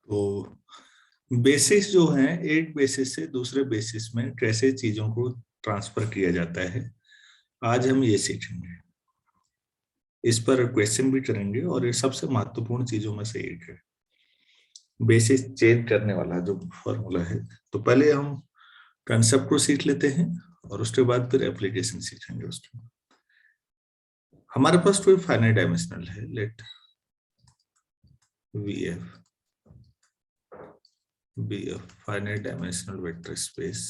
तो बेसिस जो है, एक बेसिस से दूसरे बेसिस में कैसे चीजों को ट्रांसफर किया जाता है, आज हम ये सीखेंगे। इस पर क्वेश्चन भी करेंगे और ये सबसे महत्वपूर्ण चीजों में से एक है, बेसिस चेंज करने वाला जो फॉर्मूला है। तो पहले हम कंसेप्ट को सीख लेते हैं और उसके बाद फिर एप्लीकेशन सीखेंगे उसके। हमारे पास कोई फाइनाइट डायमेंशनल है, late VF be a finite dimensional vector space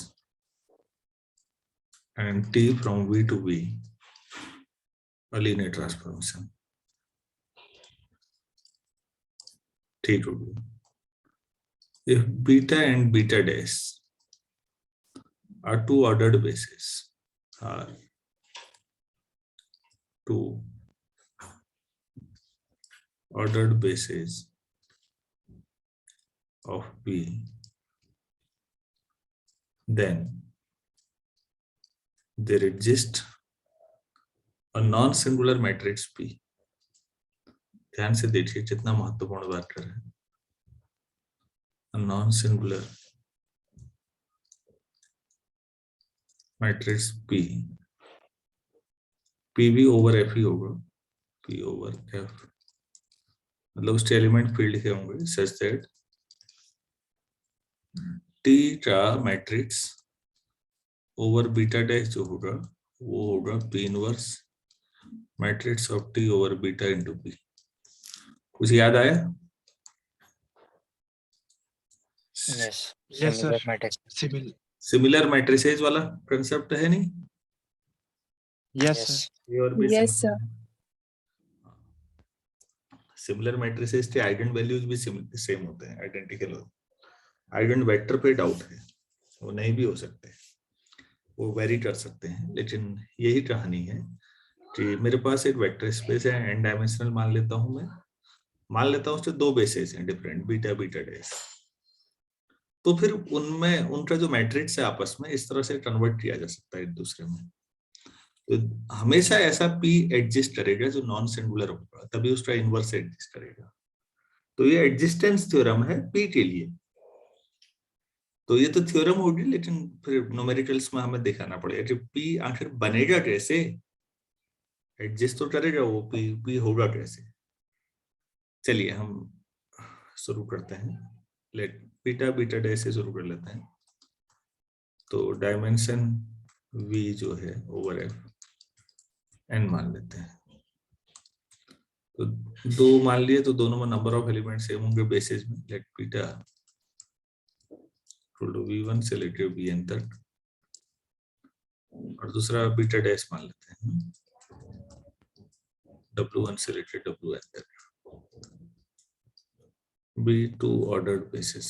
and T from V to V a linear transformation. ठीक हो गया। If beta and beta dash are two ordered bases, are two ordered bases of P, then there exists a non-singular matrix P. ध्यान से देखिए कितना महत्वपूर्ण बात कर रहे हैं। A non-singular matrix P, P भी ओवर F ही होगा, P ओवर F, मतलब उसके एलिमेंट फील्ड के होंगे सच दैट T का मैट्रिक्स ओवर बीटा डैश जो होगा वो होगा P inverse matrix of T over beta into P। कुछ याद आया? यस सर, सिमिलर मैट्रिसेस वाला कंसेप्ट है नहीं? Yes sir, yes sir. Similar matrices के आइगन वैल्यूज भी सेम होते हैं, आइडेंटिकल होते हैं। आइगन वेक्टर पे डाउट है, वो नहीं भी हो सकते, वो वेरी कर सकते हैं, लेकिन यही कहानी है कि मेरे पास एक वेक्टर स्पेस है, n डायमेंशनल मान लेता हूं मैं, मान लेता हूं उसके दो बेसेस हैं डिफरेंट, बीटा बीटा डैश। तो फिर उनमें उनका जो मैट्रिक्स है आपस में इस तरह से कन्वर्ट किया जा सकता है एक दूसरे में। तो हमेशा ऐसा P एग्जिस्ट करेगा जो नॉन सिंगुलर होगा, तभी उसका इनवर्स एग्जिस्ट करेगा। तो ये एग्जिस्टेंस थ्योरम है P के लिए। तो ये तो थ्योरम होगी, लेकिन फिर न्यूमेरिकल्स में हमें दिखाना पड़ेगा कि P आखिर बनेगा कैसे, एग्जिस्ट तो करेगा वो, P होगा कैसे। चलिए हम शुरू करते हैं, लेट बीटा बीटा डैश से शुरू कर लेते हैं। तो डायमेंशन V जो है ओवर F n मान लेते हैं। तो दो मान लिए तो दोनों में नंबर ऑफ एलिमेंट सेम होंगे बेसिस में, लेट बीटा V1 से लेकर Vn तक, और दूसरा बीटा डैश मान लेते हैं W1 से लेकर Wn तक, B2 ordered basis।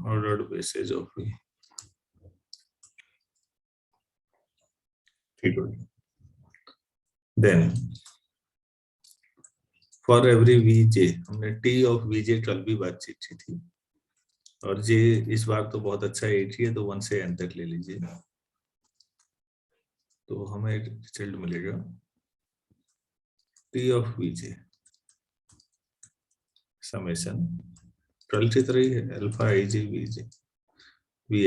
ordered basis of V। ठीक हो गया। Then for every Vj, हमने T of Vj कल भी बातचीत की थी, और J इस बार तो बहुत अच्छा है, 8 ही है, तो 1 से n तक ले लीजिए, तो हमें एक रिजल्ट मिलेगा T of Vj समेशन कल की तरह ही है, alpha Ij Vj Vi,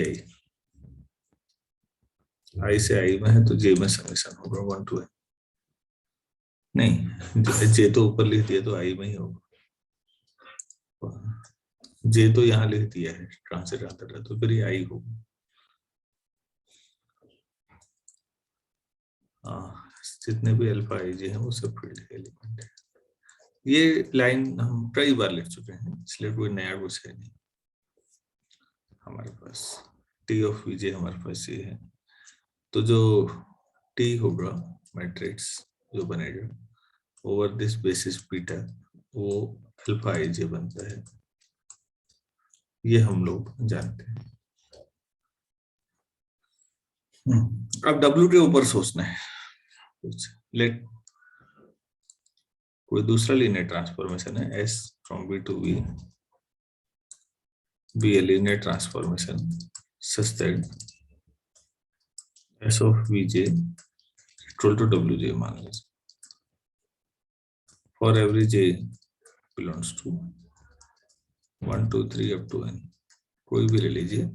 I से I में है तो J में समेशन होगा 1 to n। नहीं, J तो ऊपर लिख दिया तो I में ही होगा, J तो यहाँ लिख दिया है ट्रांसलेट आता है, तो फिर ये I होगा। जितने भी अल्फा Ij हैं वो सब फील्ड के एलिमेंट है। ये लाइन हम कई बार लिख चुके हैं, इसलिए कोई नया कुछ है नहीं हमारे पास। T of Vj हमारे पास ये है, तो जो T होगा मैट्रिक्स जो बनेगा ओवर दिस बेसिस बीटा, वो अल्फा Ij बनता है, ये हम लोग जानते हैं। अब W के ऊपर सोचना है कुछ, लेट कोई दूसरा लीनियर ट्रांसफॉर्मेशन है S from V to V be a linear transformation such that S of Vj equal to Wj मान लीजिए। For every j belongs to 1 2 3 up to n, कोई भी ले लीजिए,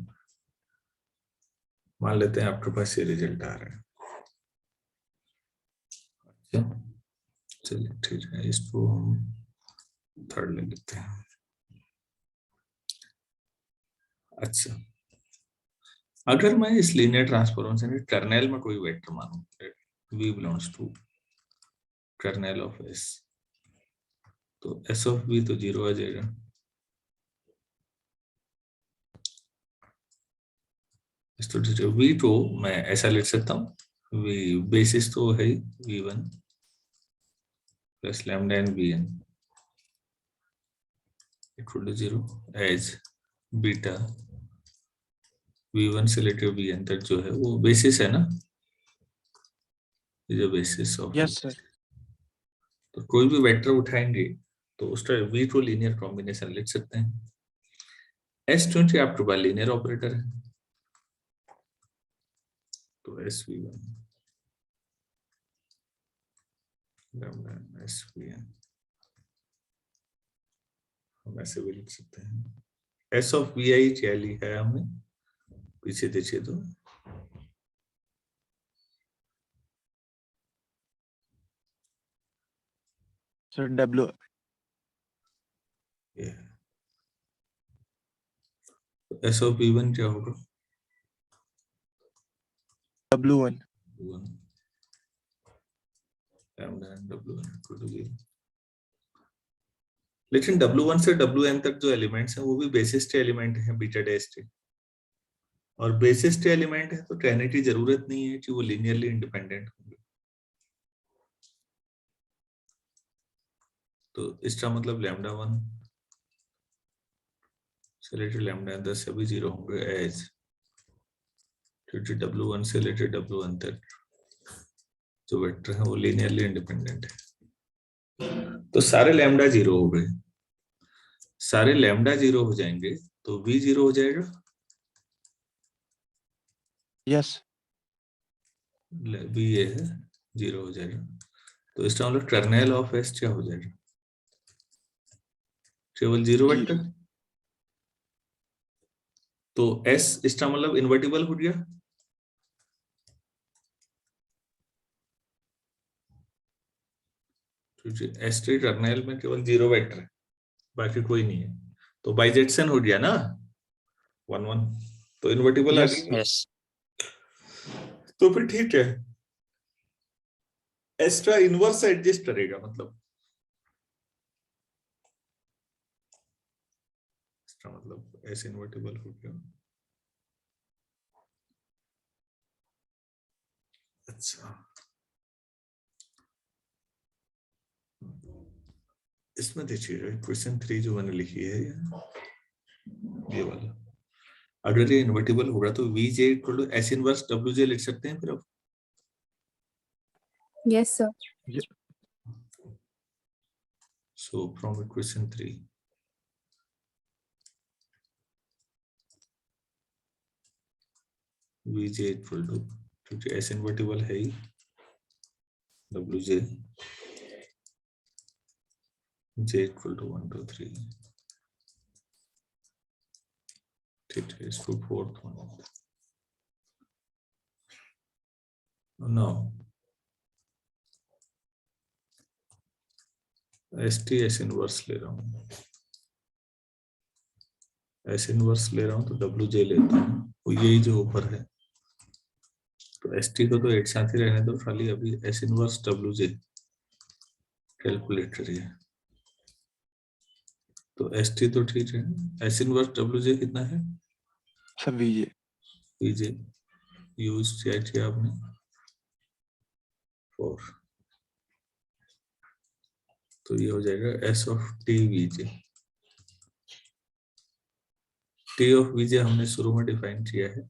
मान लेते हैं आपके पास ये रिजल्ट आ रहा है। अच्छा चलिए ठीक है, इसको हम थर्ड ले लेते हैं। अच्छा, अगर मैं इस लीनियर ट्रांसफॉर्मेशन के कर्नेल में कोई वेक्टर मानूं, v belongs to kernel of s, तो s ऑफ v तो 0 आ जाएगा। तो v को मैं ऐसा लिख सकता हूँ, v बेसिस तो है v1 plus lambda n bn equal to 0 as beta v1 से लेकर vn तक जो है वो बेसिस है ना, ये जो बेसिस ऑफ यस सर। तो कोई भी वेक्टर उठाएंगे तो उसका v को लीनियर कॉम्बिनेशन लिख सकते हैं। s क्योंकि आपके पास लीनियर ऑपरेटर है, तो sv1 लैम्डा svn हम ऐसे भी लिख सकते हैं। s ऑफ vi क्या लिखा है हमने, पीछे देखिए तो सर W ये है। तो s ऑफ v1 क्या होगा, W1 1 lambda w1 equal to 0। लेकिन w1 से wn तक जो एलिमेंट्स हैं वो भी बेसिस के एलिमेंट हैं बीटा डैश के, और बेसिस के एलिमेंट है तो कहने की जरूरत नहीं है कि वो लीनियरली इंडिपेंडेंट होंगे। तो इसका मतलब लैम्डा 1 से लेकर लैम्डा 10 सभी 0 होंगे एज, क्योंकि w1 से लेकर wn तक जो वेक्टर है वो लीनियरली इंडिपेंडेंट है। तो सारे लैम्डा 0 हो गए, सारे लैम्डा 0 हो जाएंगे तो v 0 हो जाएगा, यस v ये है 0 हो जाएगा। तो इसका मतलब कर्नेल ऑफ s क्या हो जाएगा, केवल 0 वेक्टर। तो s इसका मतलब इन्वर्टिबल हो गया, क्योंकि s के कर्नेल में केवल 0 वेक्टर है, बाकी कोई नहीं है, तो बाइजेक्शन हो गया ना 1 1, तो इन्वर्टिबल आ यस गई। यस, तो फिर ठीक है, s का इनवर्स एडजस्ट करेगा, मतलब इसका मतलब s इन्वर्टिबल हो गया। अच्छा, इसमें देखिएगा क्वेश्चन 3 जो मैंने लिखी है ये वाला, अगर ये इन्वर्टिबल होगा तो vj equal to s inverse wj लिख सकते हैं फिर अब। Yes, sir. So from equation 3 vj equal to, क्योंकि s इन्वर्टिबल है ही, wj j इक्वल टू 1 2 3, ठीक है, इसको fourth one. No s inverse ले रहा हूँ, s इनवर्स ले रहा हूँ तो wj लेता हूँ, वो यही जो ऊपर है, तो st को तो एक साथ ही रहने दो, खाली अभी s इनवर्स wj कैलकुलेट करिए। तो st तो ठीक है, s इनवर्स wj कितना है, सर VJ vj यूज किया आपने 4, तो ये हो जाएगा s of t vj। t of vj हमने शुरू में डिफाइन किया है,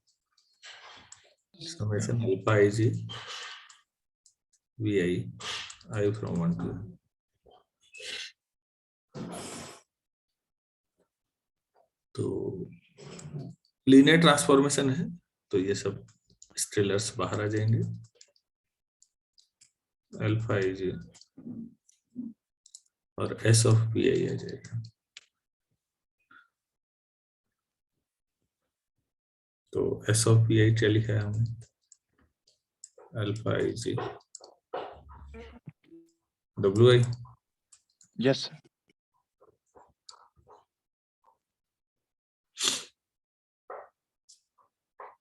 summation alpha i j vi I from 1 to, तो लीनियर ट्रांसफॉर्मेशन है तो ये सब स्केलर्स बाहर आ जाएंगे, अल्फा i j और एस ऑफ पी आई आ जाएगा। तो एस ऑफ पी आई क्या लिखा है हमने, alpha I G W I. Yes, sir.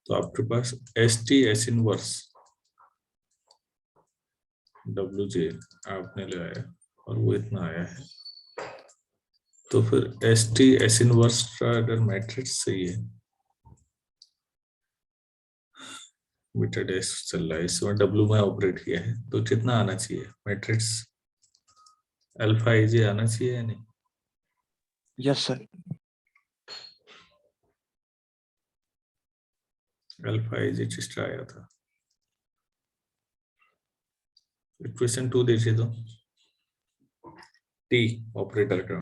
तो आपके पास S T S inverse W J आपने लगाया और वो इतना आया है। तो फिर एस टी एस इनवर्स का अगर मैट्रिक्स सही है, बीटा डैश चल रहा है, इसमें डब्ल्यू में ऑपरेट किया है, तो कितना आना चाहिए मैट्रिक्स, अल्फा आई जे आना चाहिए या नहीं? Yes, sir. अल्फा आई जे किसका आया था, इक्वेशन 2 देखिए तो टी ऑपरेटर का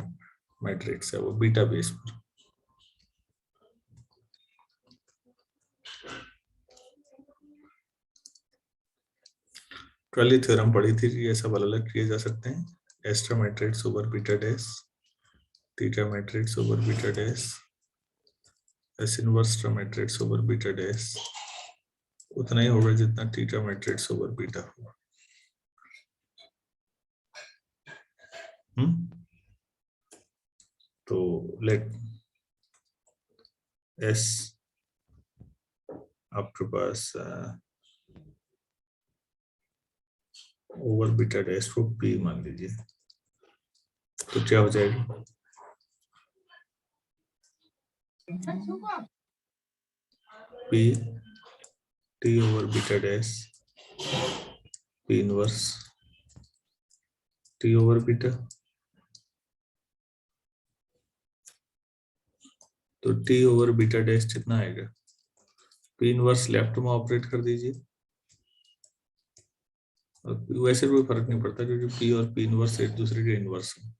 मैट्रिक्स है वो बीटा बेस पर। कल ही थ्योरम पढ़ी थी कि ये सब अलग अलग किए जा सकते हैं, एस्ट्रा matrix over beta dash, theta matrix over beta dash, S inverse matrix over beta dash, उतना ही होगा जितना थीटा मैट्रिक्स ओवर बीटा होगा। तो लेट एस आपके पास ओवर बीटा डैश को पी मान लीजिए, तो क्या हो जाएगा, P T over beta dash P inverse T over beta. तो टी ओवर बीटा डैश कितना आएगा, पी इनवर्स लेफ्ट में ऑपरेट कर दीजिए, और वैसे कोई फर्क नहीं पड़ता क्योंकि पी और पी इनवर्स एक दूसरे के इनवर्स है।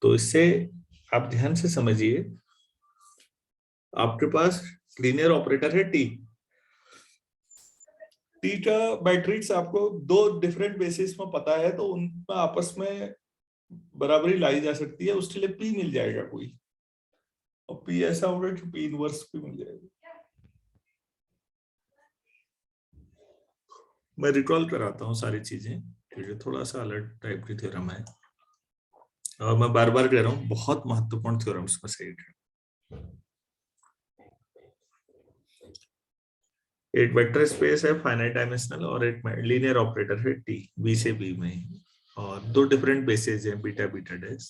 तो इससे आप ध्यान से समझिए, आपके पास लीनियर ऑपरेटर है टी, टी का मैट्रिक्स आपको दो डिफरेंट बेसिस में पता है, तो उनमें आपस में बराबरी लाई जा सकती है, उसके लिए पी मिल जाएगा कोई, और पी ऐसा होगा कि पी इनवर्स भी मिल जाएगा। मैं रिकॉल कराता हूँ सारी चीजें क्योंकि थोड़ा सा अलग टाइप की थ्योरम है, और मैं बार बार कह रहा हूँ बहुत महत्वपूर्ण थ्योरम्स में से एक है। एक वेक्टर स्पेस है फाइनाइट डायमेंशनल, और एक लीनियर ऑपरेटर है टी बी से बी में, और दो डिफरेंट बेसिस हैं बीटा बीटा डैश।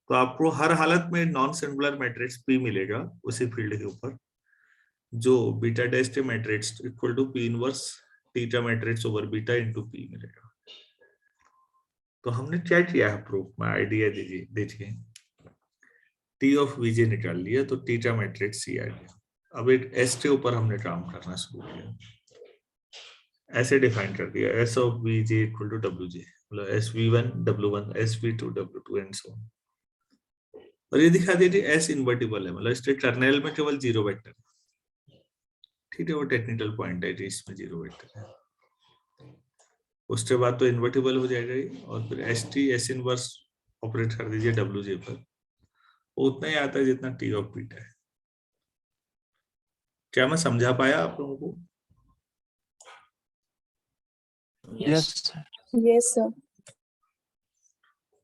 तो आपको हर हालत में नॉन सिंगुलर मैट्रिक्स पी मिलेगा उसी फील्ड के ऊपर, जो बीटा डैश के matrix equal to P inverse theta matrix over beta into P मिलेगा। तो हमने क्या किया है प्रूफ में, आइडिया दीजिए, देखिए टी ऑफ वीजे निकाल लिया तो थीटा मैट्रिक्स सी आ गया। अब एक एस के ऊपर हमने काम करना शुरू किया, ऐसे डिफाइन कर दिया S of V J equal to W J, मतलब S V one W one S V two W two and so on. और ये दिखा दीजिए एस इन्वर्टिबल है, मतलब इसके कर्नेल में केवल जीरो वेक्टर, ठीक है, वो टेक्निकल पॉइंट है कि इसमें जीरो वेक्टर है। उसके बाद तो इन्वर्टिबल हो जाएगा ये, और फिर S T S inverse operate कर दीजिए डब्ल्यू जे पर, वो उतना ही आता है जितना टी ऑफ बीटा है। क्या मैं समझा पाया आप लोगों को? Yes, sir. Yes, sir.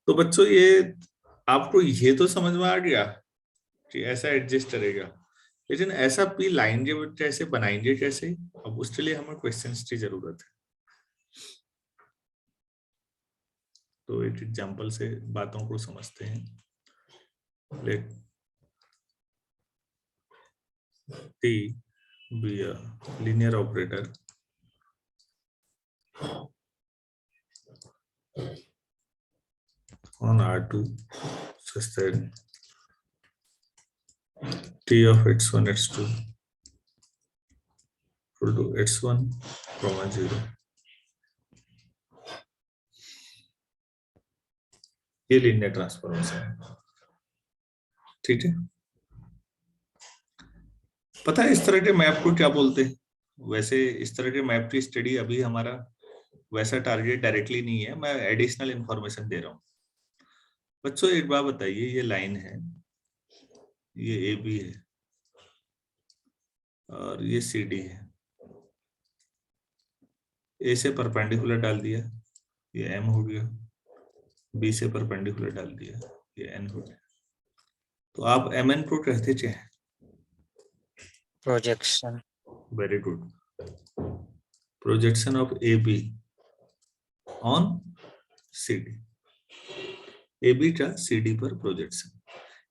तो बच्चों ये आपको ये तो समझ में आ गया कि ऐसा एडजस्ट करेगा, लेकिन ऐसा पी लाएंगे कैसे, बनाएंगे कैसे, अब उसके लिए हमें क्वेश्चंस की जरूरत है। तो एक एग्जांपल से बातों को समझते हैं। Let T be a linear operator on R2 such that T of x1 x2 equal to x1 comma 0। ये लीनियर ट्रांसफॉर्मेशन है, ठीक है। पता है इस तरह के मैप को क्या बोलते हैं? वैसे इस तरह के मैप की स्टडी अभी हमारा वैसा टारगेट डायरेक्टली नहीं है, मैं एडिशनल इंफॉर्मेशन दे रहा हूँ। बच्चों एक बात बताइए, ये लाइन है, ये ए बी है और ये सी डी है। ए से परपेंडिकुलर डाल दिया, ये एम हो गया, बी से परपेंडिकुलर डाल दिया, ये एन हो गया। तो आप एम एन को कहते चाहे projection. Very good, projection of A B on C D, A B का सी डी पर प्रोजेक्शन।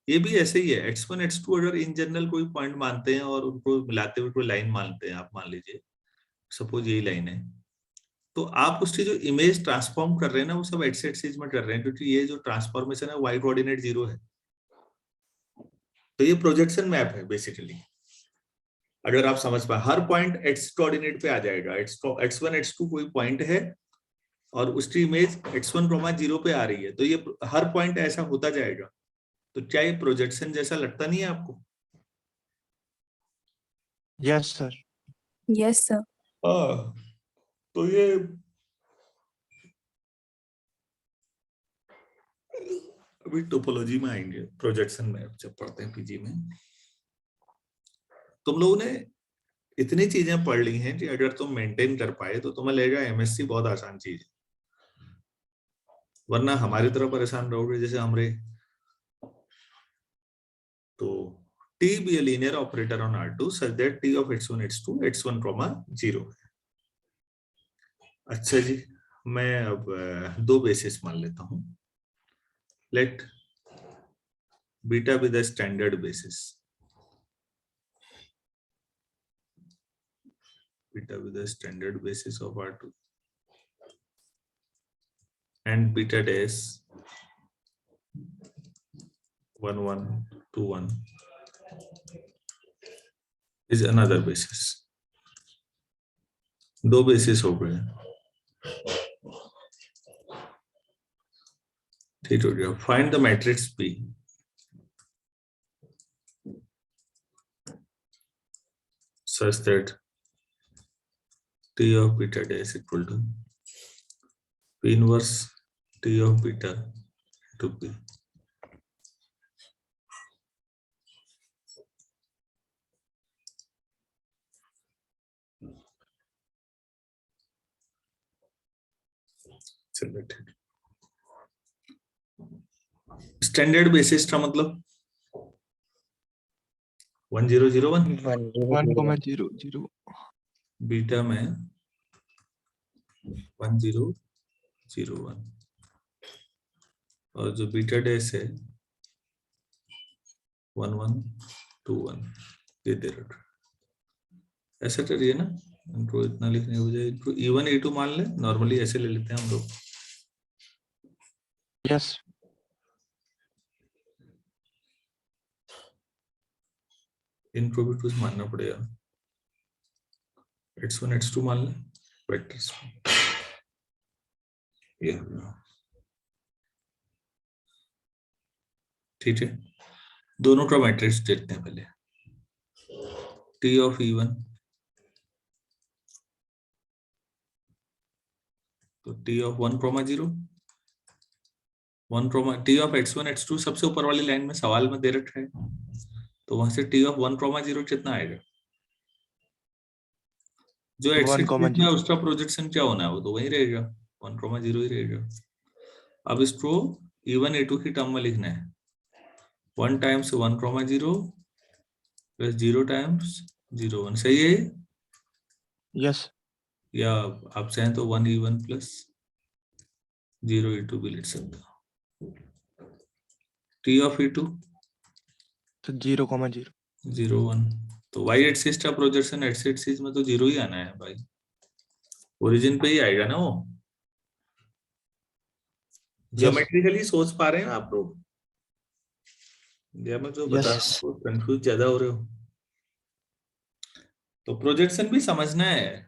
ये भी ऐसे ही है, x1 x2 अगर इन जनरल कोई पॉइंट मानते हैं और उनको मिलाते हुए कोई लाइन मानते हैं, आप मान लीजिए सपोज यही लाइन है, तो आप उसकी जो इमेज ट्रांसफॉर्म कर रहे हैं ना, वो सब एक्स एक्सिस में कर रहे हैं, क्योंकि ये जो ट्रांसफॉर्मेशन है y कोऑर्डिनेट 0 है। तो ये प्रोजेक्शन मैप है बेसिकली। अगर आप समझ पाए, हर पॉइंट x कोऑर्डिनेट पे आ जाएगा, x1 x2 कोई पॉइंट है और उसकी इमेज x1, 0 पे आ रही है, तो ये हर पॉइंट ऐसा होता जाएगा। तो क्या ये प्रोजेक्शन जैसा लगता नहीं है आपको? Yes, sir. Yes, sir. तो ये अभी टोपोलॉजी में आएंगे, प्रोजेक्शन मैप जब पढ़ते हैं पीजी में। तुम लोगों ने इतनी चीजें पढ़ ली हैं कि अगर तुम मेंटेन कर पाए तो तुम्हें लगेगा एमएससी बहुत आसान चीज है, वरना हमारी तरह परेशान रहोगे जैसे हमरे। तो T be a linear operator on R2 such that T of x1 x2 x1, 0 है। अच्छा जी, मैं अब दो बेसिस मान लेता हूं। Let beta B the standard basis, beta B the standard basis of R2 and beta dash 1 1 2 1 is another basis। दो basis हो गए, ठीक हो गया। Find the matrix P such that T of beta dash equal to P inverse T of beta to P। चलिए ठीक। Standard basis का मतलब 1001 1,0,0. बीटा में 1001 और जो बीटा डैश है 1121, ये दे रखा। ऐसा करिए ना, इनको इतना लिखने हो जाए, इनको E1 E2 मान ले, नॉर्मली ऐसे ले लेते हैं हम लोग। Yes. इनको भी कुछ मानना पड़ेगा, x1 x2 मान ले वेक्टर्स। ये ठीक है, दोनों का मैट्रिक्स देखते हैं पहले। T of E1 तो T of 1, 0 1, T of x1 x2 सबसे ऊपर वाली लाइन में सवाल में दे रखा है, तो वहां से T of 1, 0 कितना आएगा? जो x 1, एक्सिस में 0. उसका प्रोजेक्शन क्या होना है, वो तो वही रहेगा, 1, 0 ही रहेगा। अब इसको E1 E2 की टर्म में लिखना है, 1 times 1, 0 प्लस 0 times 0 1, सही है? Yes. या आप चाहें तो 1 E1 प्लस 0 E2 भी लिख सकते हो। T of E2 So 0,0. 0 1, तो y एक्सिस का प्रोजेक्शन x एक्सिस में तो 0 ही आना है भाई, ओरिजिन पे ही आएगा ना वो। ज्योमेट्रिकली सोच पा रहे हैं आप लोग, या मैं जो बता रहा हूं कंफ्यूज ज्यादा हो रहे हो? तो प्रोजेक्शन भी समझना है,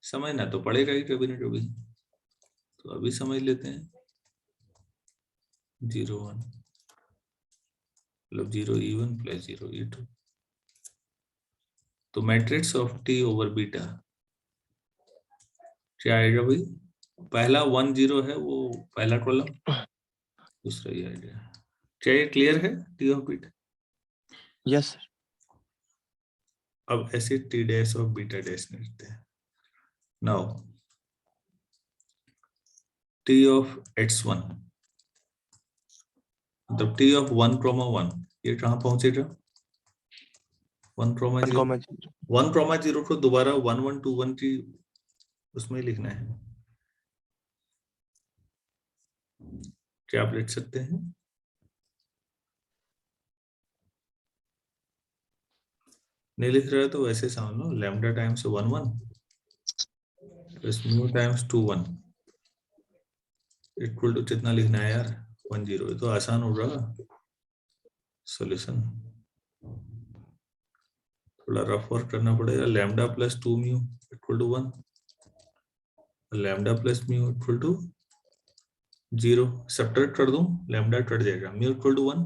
समझना तो पड़ेगा ही कभी ना कभी, तो अभी समझ लेते हैं। 0 1 मतलब 0 E1 प्लस 0 E2, तो matrix of T over beta क्या आएगा भाई? पहला 1 0 है वो पहला कॉलम, दूसरा ये आएगा। क्या ये क्लियर है? T of beta. Yes sir. अब ऐसे टी डैश और बीटा डैश लिखते हैं। नाउ टी ऑफ x1 मतलब टी ऑफ 1,1 ये कहाँ पहुंचेगा? 1,0 1,0 को दोबारा 1 1 2 1 की उसमें ही लिखना है। क्या आप लिख सकते हैं? नहीं लिख रहा है तो वैसे समझ लो, lambda times 1 1 plus mu times 2 1 equal to कितना लिखना है यार? 1 0। ये तो आसान हो रहा सॉल्यूशन, थोड़ा रफ वर्क करना पड़ेगा। Lambda plus 2 mu equal to 1, lambda plus mu equal to 0। Subtract कर दूं, लैम्डा कट जाएगा, म्यू इक्वल टू 1।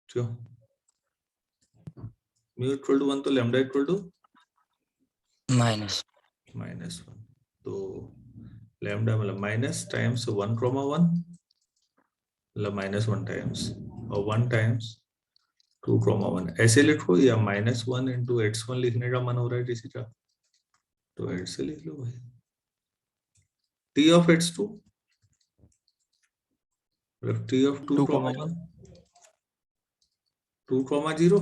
क्यों? म्यू इक्वल टू 1 तो लैम्डा इक्वल टू -1। तो लैम्डा मतलब माइनस टाइम्स 1,1 मतलब -1 टाइम्स, और 1 टाइम्स 2,1 ऐसे लिखो, या -1 इंटू x1 लिखने का मन हो रहा है किसी का तो ऐसे लिख लो भाई। टी ऑफ x2 मतलब टी ऑफ 2,1 2,0।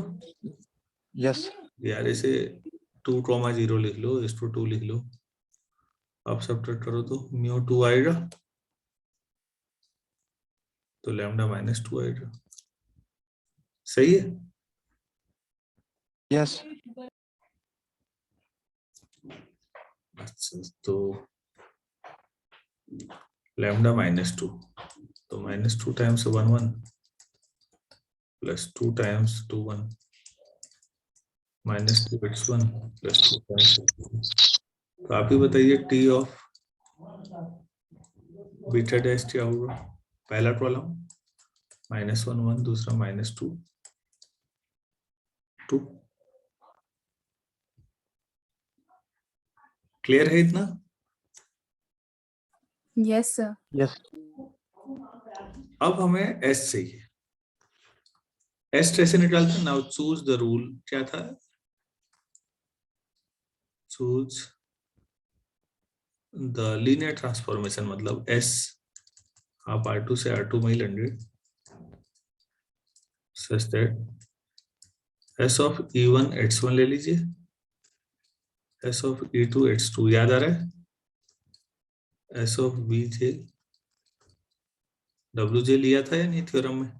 यस यार इसे 2,0 लिख लो, इसको 2 लिख लो। आप सब्ट्रैक्ट करो तो म्यू 2 आएगा, तो लैम्डा -2 आएगा। सही है? यस अच्छा, तो लैम्डा -2 तो -2 times 1 1 plus 2 times 2 1 -2 x1 plus 2 times x2। तो आप ही बताइए टी ऑफ बीटा डैश क्या होगा? पहला कॉलम -1 1, दूसरा -2 2। क्लियर है इतना? Yes sir. यस अब हमें एस चाहिए। एस कैसे निकालते हैं? Now choose the rule. क्या था? चूज द लीनियर ट्रांसफॉर्मेशन, मतलब एस आप R2 से R2 में ही लेंगे, such that S of E1 H1 ले लीजिए, एस ऑफ E2 H2 याद आ रहा है, एस ऑफ VJ WJ लिया था या नहीं थ्योरम में?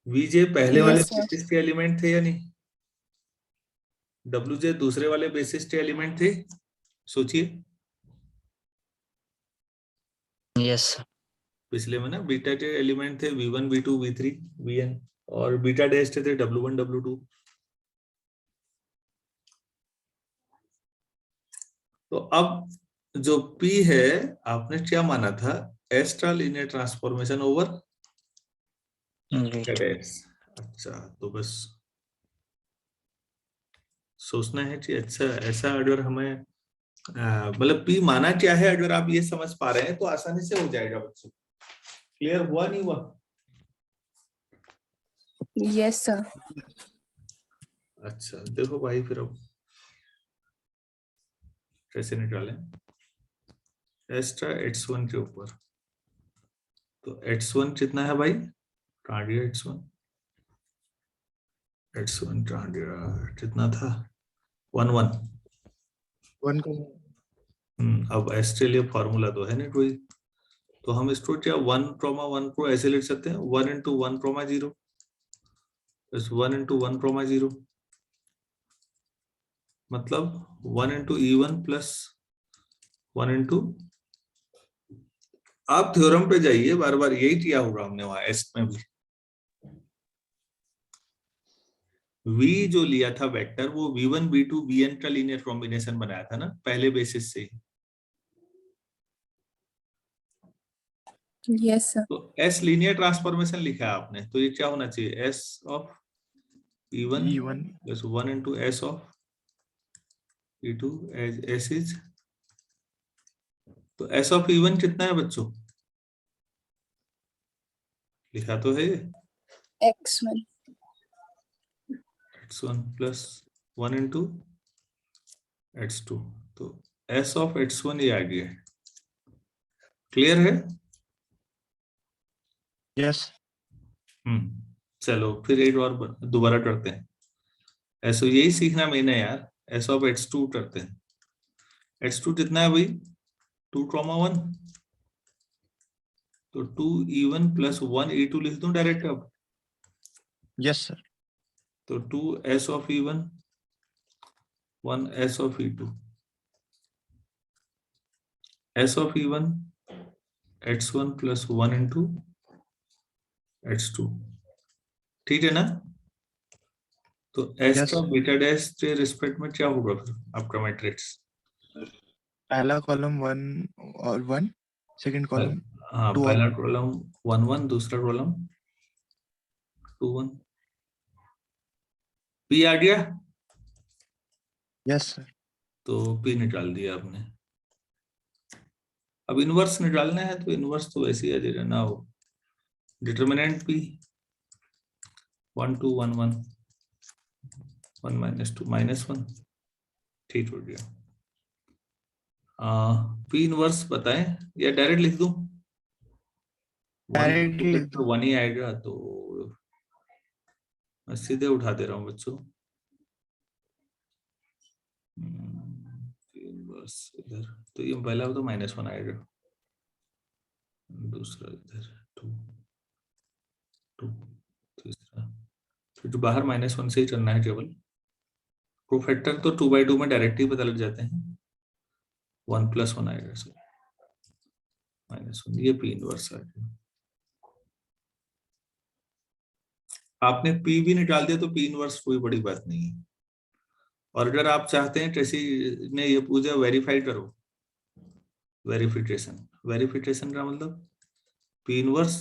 VJ पहले वाले Yes, sir. बेसिस के एलिमेंट थे या नहीं? WJ दूसरे वाले बेसिस के एलिमेंट थे? सोचिए। यस पिछले में ना बीटा के एलिमेंट थे V1 V2 V3 Vn, और बीटा डैश थे W1 W2। तो अब जो P है, आपने क्या माना था? एस का linear transformation over right dash. अच्छा, तो बस सोचना है कि अच्छा ऐसा अगर हमें मतलब P माना क्या है, अगर आप ये समझ पा रहे हैं तो आसानी से हो जाएगा बच्चों। क्लियर हुआ नहीं हुआ? Yes, sir. अच्छा देखो भाई, फिर अब कैसे निकालें एस्ट्रा x1 के ऊपर। तो x1 कितना है भाई? कहाँ गया x1? x1 कहाँ गया? कितना था? 1 1। 1 अब s के लिए फॉर्मूला तो है नहीं कोई, तो हम इसको क्या 1,1 को ऐसे लिख सकते हैं, 1 इंटू 1,0 प्लस 1 इंटू 1,0, मतलब 1 इंटू E1 प्लस 1 इंटू, आप थ्योरम पे जाइए, बार बार यही किया होगा हमने वहां एस में भी। V जो लिया था वेक्टर, वो V1 V2 Vn का लीनियर कॉम्बिनेशन बनाया था ना पहले बेसिस से। Yes, sir. तो S लीनियर ट्रांसफॉर्मेशन लिखा है आपने, तो ये क्या होना चाहिए? S of E1 E1 plus 1 into S of E2 as S is, तो S of E1 कितना है बच्चों? लिखा तो है X1. x1 plus 1 into x2, तो S of x1 ये आ गया है। क्लियर है? Yes. चलो फिर एक और दोबारा करते हैं। ऐसा यही सीखना मेन है यार। S of x2 करते हैं। x2 कितना है भाई? 2,1, तो 2E1 plus 1E2 लिख दूं डायरेक्ट अब? Yes, sir. तो 2S of E1 1S of E2, S of E1 x1 plus 1 into x2, ठीक है ना? तो S Yes. का बीटा डैश के रिस्पेक्ट में क्या होगा फिर आपका मैट्रिक्स? पहला कॉलम 1 और 1, सेकंड कॉलम हाँ, 2 और पहला कॉलम 1 1, दूसरा कॉलम 2 1। P आ गया? Yes sir. तो P निकाल दिया आपने। अब इनवर्स निकालना है तो इनवर्स तो वैसे ही आ जाएगा ना। हो डिटर्मिनेंट P 1 2 1 1 1 minus 2 minus 1, ठीक हो गया। P इनवर्स बताएं या डायरेक्ट लिख दूं? डायरेक्ट लिख दो। 1 ही आएगा, तो मैं सीधे उठा दे रहा हूँ बच्चों। इनवर्स इधर, तो ये पहला तो -1 आएगा, दूसरा इधर 2 2, तीसरा फिर तो बाहर -1 से ही चलना है केवल। प्रोफैक्टर तो 2/2 में डायरेक्ट ही पता लग जाते हैं। 1 + 1 आएगा सर, -1, ये P इनवर्स आ गया। आपने P भी निकाल दिया तो P इनवर्स कोई बड़ी बात नहीं है। और अगर आप चाहते हैं ट्रेसी ने ये पूछा वेरीफाई करो, वेरिफिकेशन, वेरिफिकेशन का मतलब P inverse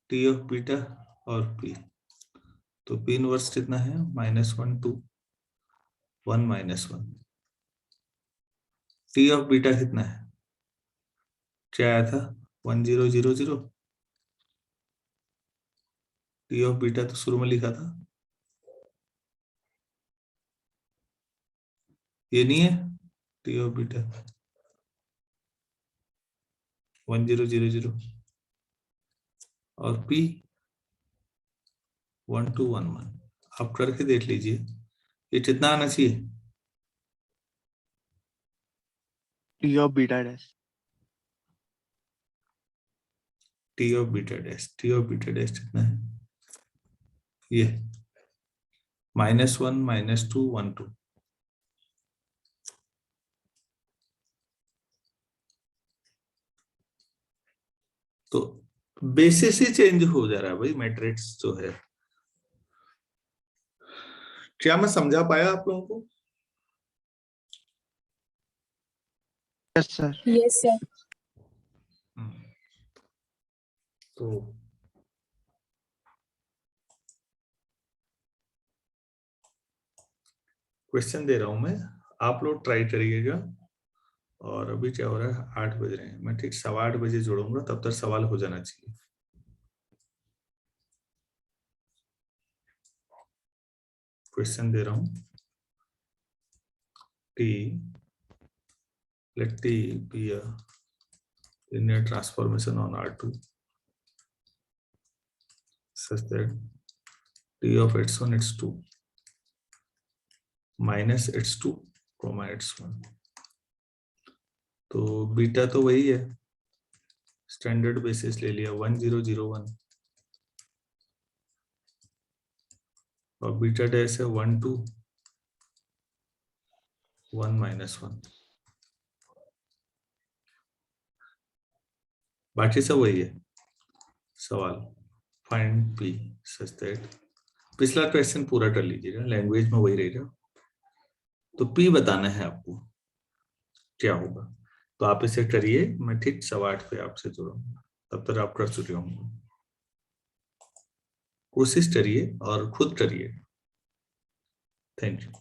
T of beta और P, तो P इनवर्स कितना है? -1 2 1 -1। T ऑफ बीटा कितना है? क्या आया था? 1 0 0 0। T ऑफ बीटा तो शुरू में लिखा था, ये नहीं है T ऑफ बीटा 1 0 0 0, और P 1 2 1 1। आप करके देख लीजिए ये कितना आना चाहिए? T of beta dash. T of beta dash, T of beta dash कितना है? ये -1 -2 1 2। तो बेसिस ही चेंज हो जा रहा है भाई, मैट्रिक्स जो है। क्या मैं समझा पाया आप लोगों को? Yes sir. Yes, sir. तो क्वेश्चन दे रहा हूं मैं, आप लोग ट्राई करिएगा। और अभी क्या हो रहा है? 8 बज रहे हैं, मैं ठीक 8:15 बजे जोड़ूंगा, तब तक सवाल हो जाना चाहिए। क्वेश्चन दे रहा हूं, T, let T be a linear transformation on R2 such that T of x1 x2 minus x2 x1, तो बीटा तो वही है, स्टैंडर्ड बेसिस ले लिया 1 0 0 1, और बीटा डैश है 1 2 1 -1, बाकी सब वही है। सवाल फाइंड P सच दैट, पिछला क्वेश्चन पूरा कर लीजिएगा, लैंग्वेज में वही रहेगा। तो P बताना है आपको क्या होगा, तो आप इसे करिए, मैं ठीक 8:15 पे आपसे जुड़ूंगा, तब तक आप कर चुके होंगे। कोशिश करिए और खुद करिए। Thank you.